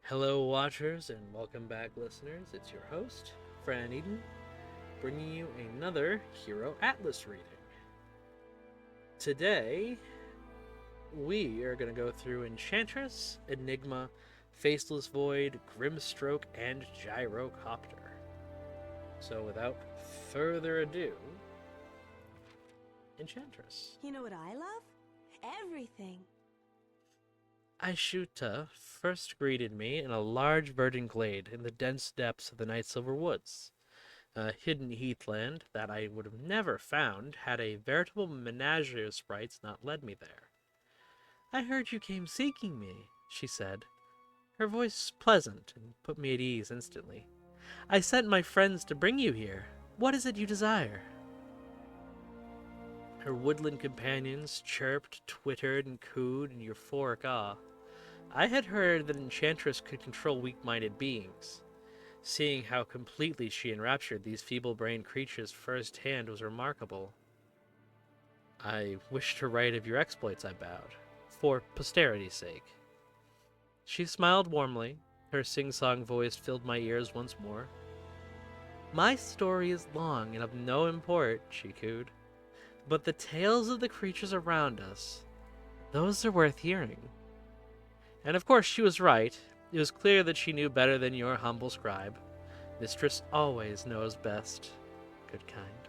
Hello, watchers, and welcome back, listeners. It's your host, Fran Eden, bringing you another Hero Atlas reading. Today, we are going to go through Enchantress, Enigma, Faceless Void, Grimstroke, and Gyrocopter. So, without further ado, Enchantress. You know what I love? Everything. Aishuta first greeted me in a large verdant glade in the dense depths of the Night Silver Woods. A hidden heathland that I would have never found had a veritable menagerie of sprites not led me there. "I heard you came seeking me," she said. Her voice pleasant and put me at ease instantly. "I sent my friends to bring you here. What is it you desire?" Her woodland companions chirped, twittered, and cooed in euphoric awe. I had heard that Enchantress could control weak-minded beings. Seeing how completely she enraptured these feeble-brained creatures firsthand was remarkable. "I wish to write of your exploits," I bowed, "for posterity's sake." She smiled warmly. Her sing-song voice filled my ears once more. "My story is long and of no import," she cooed, "but the tales of the creatures around us, those are worth hearing." And of course she was right. It was clear that she knew better than your humble scribe. Mistress always knows best. Good kind.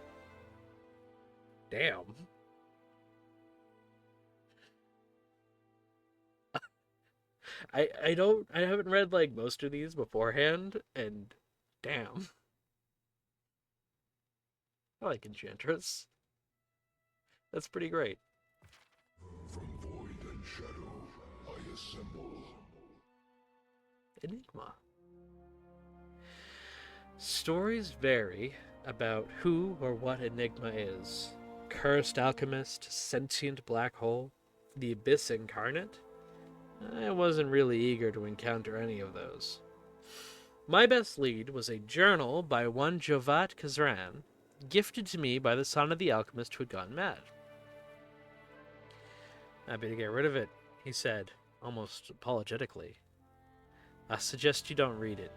Damn. I haven't read like most of these beforehand, and damn. I like Enchantress. That's pretty great. From void and shadow, I assemble. Enigma. Stories vary about who or what Enigma is. Cursed alchemist, sentient black hole, the abyss incarnate? I wasn't really eager to encounter any of those. My best lead was a journal by one Jovat Kazran, gifted to me by the son of the alchemist who had gone mad. "Happy to get rid of it," he said, almost apologetically. "I suggest you don't read it."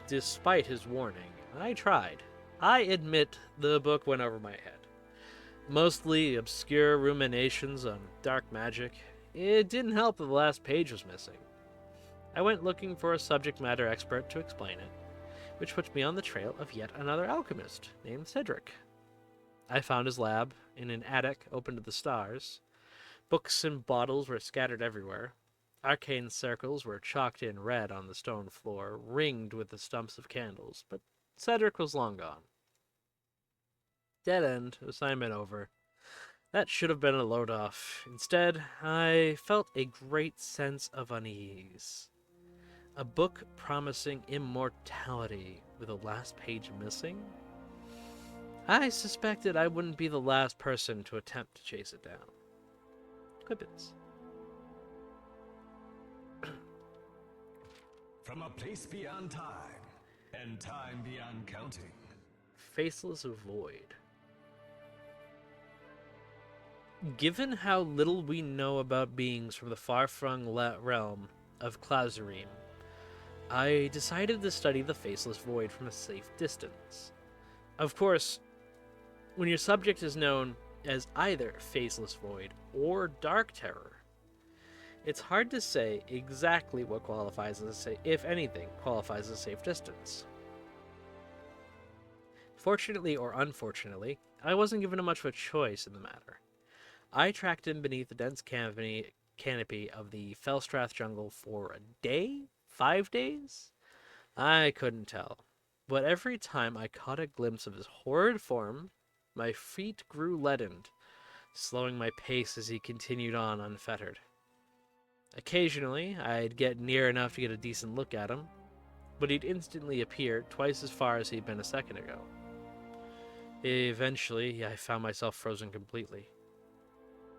Despite his warning, I tried. I admit the book went over my head. Mostly obscure ruminations on dark magic. It didn't help that the last page was missing. I went looking for a subject matter expert to explain it, which put me on the trail of yet another alchemist named Cedric. I found his lab in an attic open to the stars. Books and bottles were scattered everywhere. Arcane circles were chalked in red on the stone floor, ringed with the stumps of candles, but Cedric was long gone. Dead end, assignment over. That should have been a load off. Instead, I felt a great sense of unease. A book promising immortality with the last page missing? I suspected I wouldn't be the last person to attempt to chase it down. Quippets. From a place beyond time, and time beyond counting. Faceless Void. Given how little we know about beings from the far-flung realm of Klazarim, I decided to study the Faceless Void from a safe distance. Of course, when your subject is known as either Faceless Void or Dark Terror, it's hard to say exactly what qualifies as a safe, if anything, qualifies as a safe distance. Fortunately or unfortunately, I wasn't given much of a choice in the matter. I tracked him beneath the dense canopy of the Felstrath jungle for a day? 5 days? I couldn't tell. But every time I caught a glimpse of his horrid form, my feet grew leadened, slowing my pace as he continued on unfettered. Occasionally, I'd get near enough to get a decent look at him, but he'd instantly appear twice as far as he'd been a second ago. Eventually, I found myself frozen completely,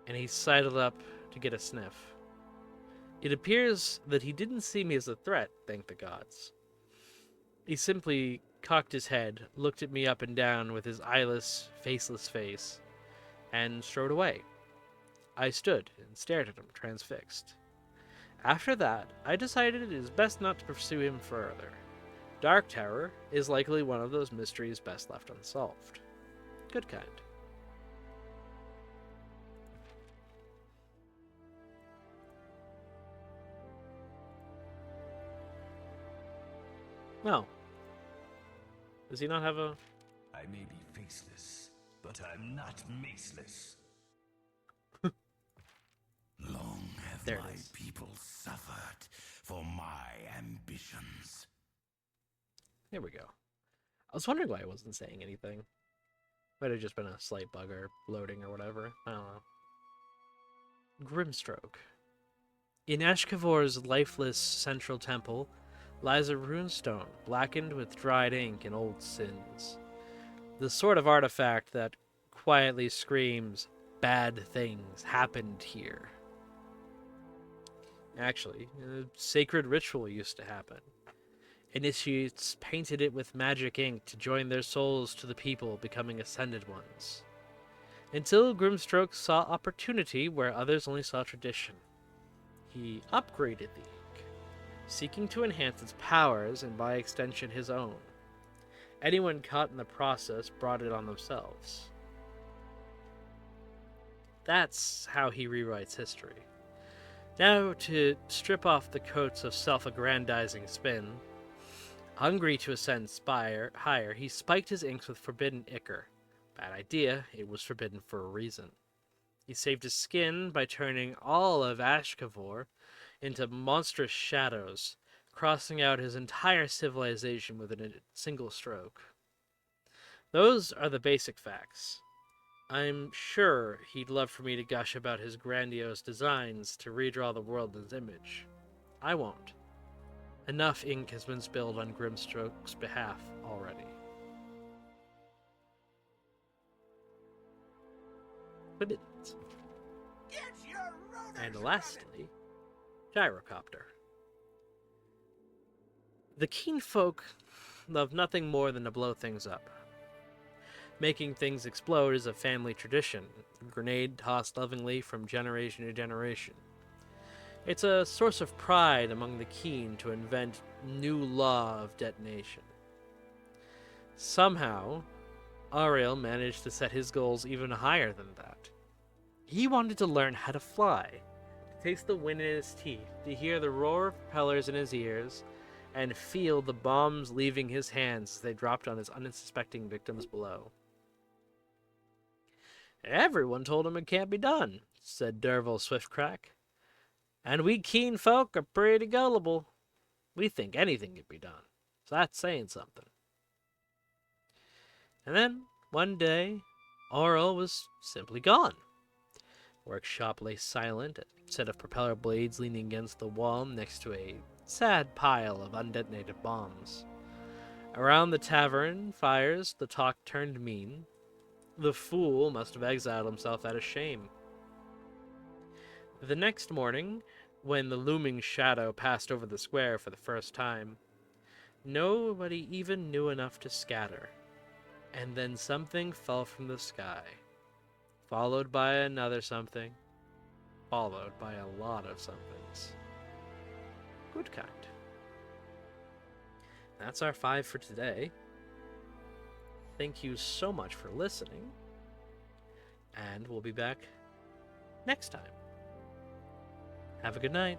and he sidled up to get a sniff. It appears that he didn't see me as a threat, thank the gods. He simply cocked his head, looked at me up and down with his eyeless, faceless face, and strode away. I stood and stared at him, transfixed. After that, I decided it is best not to pursue him further. Dark Tower is likely one of those mysteries best left unsolved. Good kind. No. Does he not have a... I may be faceless, but I'm not maceless. Long have There it my is. people suffered for my ambitions. Here we go. I was wondering why I wasn't saying anything. Might have just been a slight bug or loading or whatever. I don't know. Grimstroke. In Ashkavor's lifeless central temple lies a runestone blackened with dried ink and old sins. The sort of artifact that quietly screams, "Bad things happened here." Actually, a sacred ritual used to happen. Initiates painted it with magic ink to join their souls to the people, becoming ascended ones. Until Grimstroke saw opportunity where others only saw tradition. He upgraded the ink, seeking to enhance its powers and by extension his own. Anyone caught in the process brought it on themselves. That's how he rewrites history. Now, to strip off the coats of self-aggrandizing spin, hungry to ascend higher, he spiked his inks with forbidden ichor. Bad idea, it was forbidden for a reason. He saved his skin by turning all of Ashkavor into monstrous shadows, crossing out his entire civilization with a single stroke. Those are the basic facts. I'm sure he'd love for me to gush about his grandiose designs to redraw the world in his image. I won't. Enough ink has been spilled on Grimstroke's behalf already. Forbidden. And lastly, Gyrocopter. The keen folk love nothing more than to blow things up. Making things explode is a family tradition, a grenade tossed lovingly from generation to generation. It's a source of pride among the keen to invent new law of detonation. Somehow, Ariel managed to set his goals even higher than that. He wanted to learn how to fly, to taste the wind in his teeth, to hear the roar of propellers in his ears, and feel the bombs leaving his hands as they dropped on his unsuspecting victims below. Everyone told him it can't be done, said Derval Swiftcrack. And we keen folk are pretty gullible. We think anything can be done, so that's saying something. And then, one day, Aurel was simply gone. Workshop lay silent, a set of propeller blades leaning against the wall next to a sad pile of undetonated bombs. Around the tavern fires, the talk turned mean. The fool must have exiled himself out of shame. The next morning, when the looming shadow passed over the square for the first time, nobody even knew enough to scatter. And then something fell from the sky, followed by another something, followed by a lot of somethings. Good kind. That's our 5 for today. Thank you so much for listening, and we'll be back next time. Have a good night.